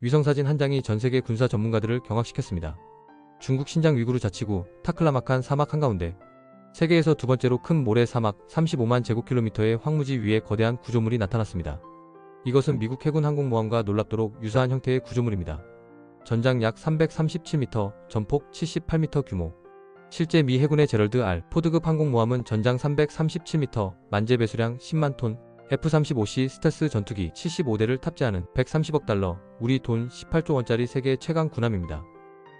위성사진 한 장이 전세계 군사 전문가들을 경악시켰습니다. 중국 신장 위구르 자치구 타클라마칸 사막 한가운데 세계에서 두 번째로 큰 모래 사막 35만 제곱킬로미터의 황무지 위에 거대한 구조물이 나타났습니다. 이것은 미국 해군 항공모함과 놀랍도록 유사한 형태의 구조물입니다. 전장 약 337m, 전폭 78m 규모. 실제 미 해군의 제럴드 R. 포드급 항공모함은 전장 337m, 만재 배수량 10만 톤, F-35C 스텔스 전투기 75대를 탑재하는 130억 달러, 우리 돈 18조 원짜리 세계 최강 군함입니다.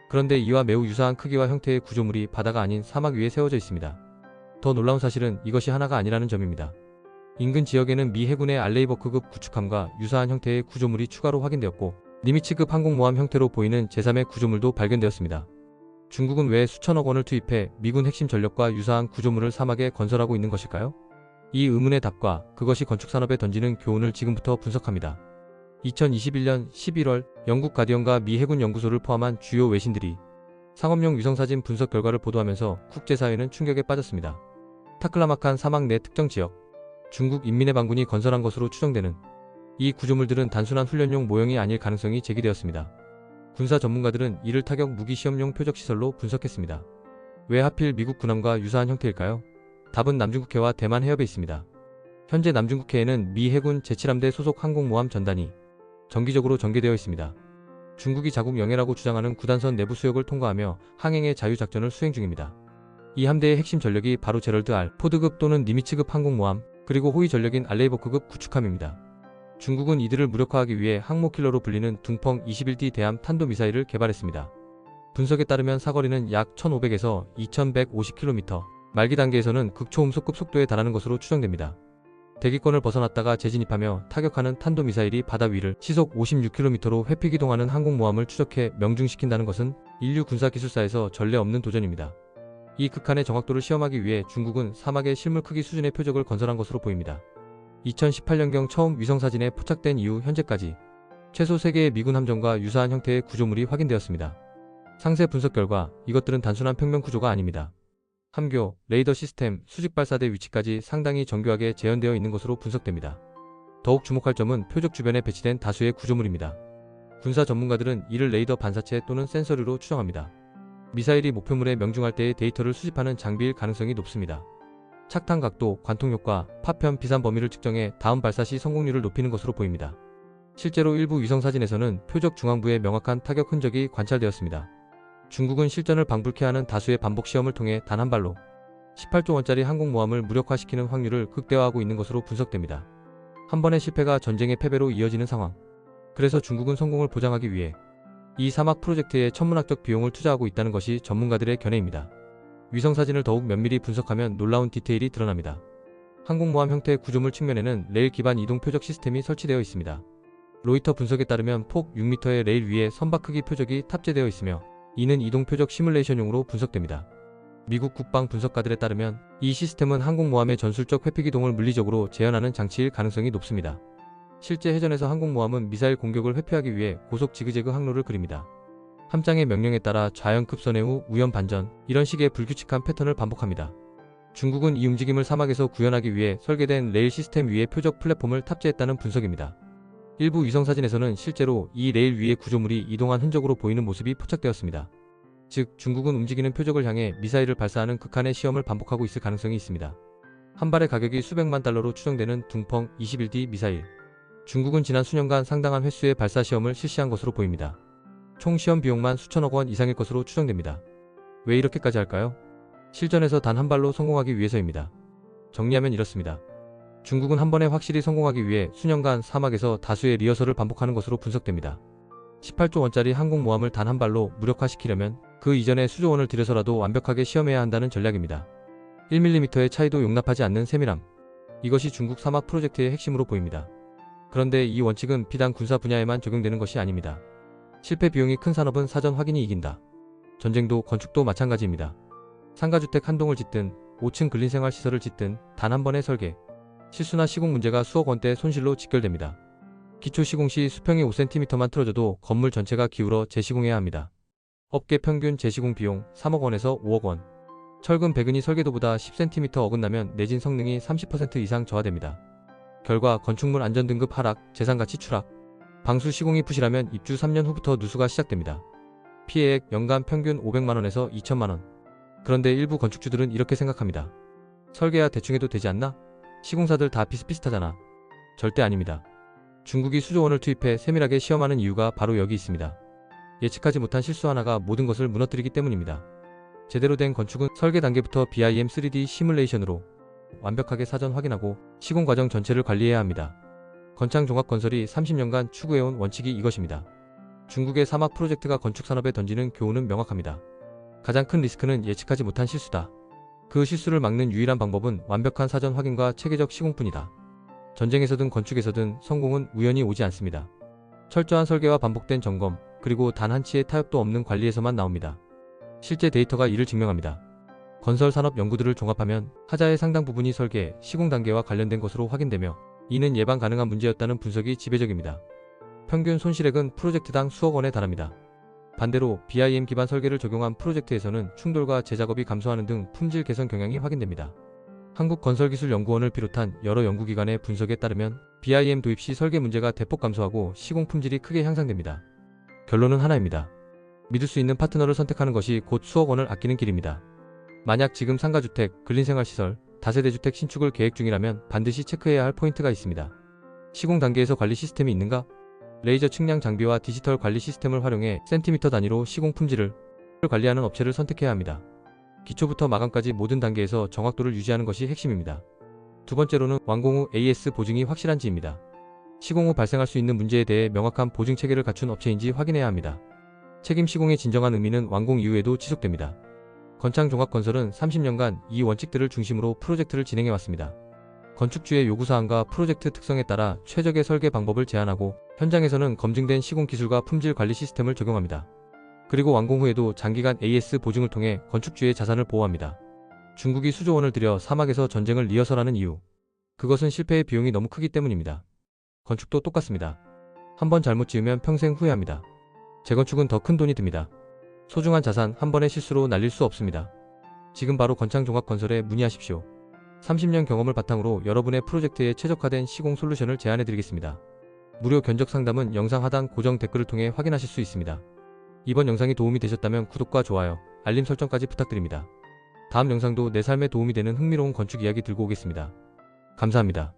그런데 이와 매우 유사한 크기와 형태의 구조물이 바다가 아닌 사막 위에 세워져 있습니다. 더 놀라운 사실은 이것이 하나가 아니라는 점입니다. 인근 지역에는 미 해군의 알레이버크급 구축함과 유사한 형태의 구조물이 추가로 확인되었고 니미츠급 항공모함 형태로 보이는 제3의 구조물도 발견되었습니다. 중국은 왜 수천억 원을 투입해 미군 핵심 전력과 유사한 구조물을 사막에 건설하고 있는 것일까요? 이 의문의 답과 그것이 건축산업에 던지는 교훈을 지금부터 분석합니다. 2021년 11월 영국 가디언과 미 해군 연구소를 포함한 주요 외신들이 상업용 위성사진 분석 결과를 보도하면서 국제사회는 충격에 빠졌습니다. 타클라마칸 사막 내 특정 지역, 중국 인민의 반군이 건설한 것으로 추정되는 이 구조물들은 단순한 훈련용 모형이 아닐 가능성이 제기되었습니다. 군사 전문가들은 이를 타격 무기 시험용 표적시설로 분석했습니다. 왜 하필 미국 군함과 유사한 형태일까요? 답은 남중국해와 대만 해협에 있습니다. 현재 남중국해에는 미 해군 제7함대 소속 항공모함 전단이 정기적으로 전개되어 있습니다. 중국이 자국 영해라고 주장하는 9단선 내부 수역을 통과하며 항행의 자유작전을 수행 중입니다. 이 함대의 핵심 전력이 바로 제럴드 R. 포드급 또는 니미츠급 항공모함, 그리고 호위 전력인 알레이버크급 구축함입니다. 중국은 이들을 무력화하기 위해 항모킬러로 불리는 둥펑 21D 대함 탄도미사일을 개발했습니다. 분석에 따르면 사거리는 약 1500에서 2150km, 말기 단계에서는 극초음속급 속도에 달하는 것으로 추정됩니다. 대기권을 벗어났다가 재진입하며 타격하는 탄도미사일이 바다 위를 시속 56km로 회피기동하는 항공모함을 추적해 명중시킨다는 것은 인류 군사기술사에서 전례 없는 도전입니다. 이 극한의 정확도를 시험하기 위해 중국은 사막의 실물 크기 수준의 표적을 건설한 것으로 보입니다. 2018년경 처음 위성사진에 포착된 이후 현재까지 최소 3개의 미군 함정과 유사한 형태의 구조물이 확인되었습니다. 상세 분석 결과 이것들은 단순한 평면 구조가 아닙니다. 함교, 레이더 시스템, 수직발사대 위치까지 상당히 정교하게 재현되어 있는 것으로 분석됩니다. 더욱 주목할 점은 표적 주변에 배치된 다수의 구조물입니다. 군사 전문가들은 이를 레이더 반사체 또는 센서류로 추정합니다. 미사일이 목표물에 명중할 때의 데이터를 수집하는 장비일 가능성이 높습니다. 착탄 각도, 관통 효과, 파편, 비산 범위를 측정해 다음 발사 시 성공률을 높이는 것으로 보입니다. 실제로 일부 위성사진에서는 표적 중앙부에 명확한 타격 흔적이 관찰되었습니다. 중국은 실전을 방불케 하는 다수의 반복 시험을 통해 단 한 발로 18조 원짜리 항공모함을 무력화시키는 확률을 극대화하고 있는 것으로 분석됩니다. 한 번의 실패가 전쟁의 패배로 이어지는 상황. 그래서 중국은 성공을 보장하기 위해 이 사막 프로젝트에 천문학적 비용을 투자하고 있다는 것이 전문가들의 견해입니다. 위성사진을 더욱 면밀히 분석하면 놀라운 디테일이 드러납니다. 항공모함 형태의 구조물 측면에는 레일 기반 이동 표적 시스템이 설치되어 있습니다. 로이터 분석에 따르면 폭 6m의 레일 위에 선박 크기 표적이 탑재되어 있으며 이는 이동 표적 시뮬레이션용으로 분석됩니다. 미국 국방 분석가들에 따르면 이 시스템은 항공모함의 전술적 회피기동을 물리적으로 재현하는 장치일 가능성이 높습니다. 실제 해전에서 항공모함은 미사일 공격을 회피하기 위해 고속 지그재그 항로를 그립니다. 함장의 명령에 따라 좌연급선회 후 우연 반전, 이런 식의 불규칙한 패턴을 반복합니다. 중국은 이 움직임을 사막에서 구현하기 위해 설계된 레일 시스템 위에 표적 플랫폼을 탑재했다는 분석입니다. 일부 위성사진에서는 실제로 이 레일 위에 구조물이 이동한 흔적으로 보이는 모습이 포착되었습니다. 즉, 중국은 움직이는 표적을 향해 미사일을 발사하는 극한의 시험을 반복하고 있을 가능성이 있습니다. 한 발의 가격이 수백만 달러로 추정되는 둥펑 21D 미사일. 중국은 지난 수년간 상당한 횟수의 발사 시험을 실시한 것으로 보입니다. 총 시험 비용만 수천억 원 이상일 것으로 추정됩니다. 왜 이렇게까지 할까요? 실전에서 단 한 발로 성공하기 위해서입니다. 정리하면 이렇습니다. 중국은 한 번에 확실히 성공하기 위해 수년간 사막에서 다수의 리허설을 반복하는 것으로 분석됩니다. 18조 원짜리 항공모함을 단 한 발로 무력화시키려면 그 이전에 수조 원을 들여서라도 완벽하게 시험해야 한다는 전략입니다. 1mm의 차이도 용납하지 않는 세밀함. 이것이 중국 사막 프로젝트의 핵심으로 보입니다. 그런데 이 원칙은 비단 군사 분야에만 적용되는 것이 아닙니다. 실패 비용이 큰 산업은 사전 확인이 이긴다. 전쟁도 건축도 마찬가지입니다. 상가주택 한 동을 짓든 5층 근린생활시설을 짓든 단 한 번의 설계, 실수나 시공 문제가 수억 원대 손실로 직결됩니다. 기초 시공 시 수평이 5cm만 틀어져도 건물 전체가 기울어 재시공해야 합니다. 업계 평균 재시공 비용 3억 원에서 5억 원. 철근 배근이 설계도보다 10cm 어긋나면 내진 성능이 30% 이상 저하됩니다. 결과 건축물 안전등급 하락, 재산가치 추락. 방수 시공이 부실하면 입주 3년 후부터 누수가 시작됩니다. 피해액 연간 평균 500만원에서 2천만원. 그런데 일부 건축주들은 이렇게 생각합니다. 설계야 대충 해도 되지 않나? 시공사들 다 비슷비슷하잖아. 절대 아닙니다. 중국이 수조원을 투입해 세밀하게 시험하는 이유가 바로 여기 있습니다. 예측하지 못한 실수 하나가 모든 것을 무너뜨리기 때문입니다. 제대로 된 건축은 설계 단계부터 BIM 3D 시뮬레이션으로 완벽하게 사전 확인하고 시공 과정 전체를 관리해야 합니다. 건창종합건설이 30년간 추구해온 원칙이 이것입니다. 중국의 사막 프로젝트가 건축산업에 던지는 교훈은 명확합니다. 가장 큰 리스크는 예측하지 못한 실수다. 그 실수를 막는 유일한 방법은 완벽한 사전 확인과 체계적 시공뿐이다. 전쟁에서든 건축에서든 성공은 우연히 오지 않습니다. 철저한 설계와 반복된 점검, 그리고 단 한치의 타협도 없는 관리에서만 나옵니다. 실제 데이터가 이를 증명합니다. 건설 산업 연구들을 종합하면 하자의 상당 부분이 설계, 시공 단계와 관련된 것으로 확인되며 이는 예방 가능한 문제였다는 분석이 지배적입니다. 평균 손실액은 프로젝트당 수억 원에 달합니다. 반대로 BIM 기반 설계를 적용한 프로젝트에서는 충돌과 재작업이 감소하는 등 품질 개선 경향이 확인됩니다. 한국건설기술연구원을 비롯한 여러 연구기관의 분석에 따르면 BIM 도입 시 설계 문제가 대폭 감소하고 시공 품질이 크게 향상됩니다. 결론은 하나입니다. 믿을 수 있는 파트너를 선택하는 것이 곧 수억 원을 아끼는 길입니다. 만약 지금 상가주택, 근린생활시설, 다세대주택 신축을 계획 중이라면 반드시 체크해야 할 포인트가 있습니다. 시공 단계에서 관리 시스템이 있는가? 레이저 측량 장비와 디지털 관리 시스템을 활용해 센티미터 단위로 시공 품질을 관리하는 업체를 선택해야 합니다. 기초부터 마감까지 모든 단계에서 정확도를 유지하는 것이 핵심입니다. 두 번째로는 완공 후 AS 보증이 확실한지입니다. 시공 후 발생할 수 있는 문제에 대해 명확한 보증 체계를 갖춘 업체인지 확인해야 합니다. 책임 시공의 진정한 의미는 완공 이후에도 지속됩니다. 건창종합건설은 30년간 이 원칙들을 중심으로 프로젝트를 진행해왔습니다. 건축주의 요구사항과 프로젝트 특성에 따라 최적의 설계 방법을 제안하고 현장에서는 검증된 시공 기술과 품질 관리 시스템을 적용합니다. 그리고 완공 후에도 장기간 AS 보증을 통해 건축주의 자산을 보호합니다. 중국이 수조원을 들여 사막에서 전쟁을 리허설하는 이유. 그것은 실패의 비용이 너무 크기 때문입니다. 건축도 똑같습니다. 한번 잘못 지으면 평생 후회합니다. 재건축은 더 큰 돈이 듭니다. 소중한 자산 한 번의 실수로 날릴 수 없습니다. 지금 바로 건창종합건설에 문의하십시오. 30년 경험을 바탕으로 여러분의 프로젝트에 최적화된 시공 솔루션을 제안해드리겠습니다. 무료 견적 상담은 영상 하단 고정 댓글을 통해 확인하실 수 있습니다. 이번 영상이 도움이 되셨다면 구독과 좋아요, 알림 설정까지 부탁드립니다. 다음 영상도 내 삶에 도움이 되는 흥미로운 건축 이야기 들고 오겠습니다. 감사합니다.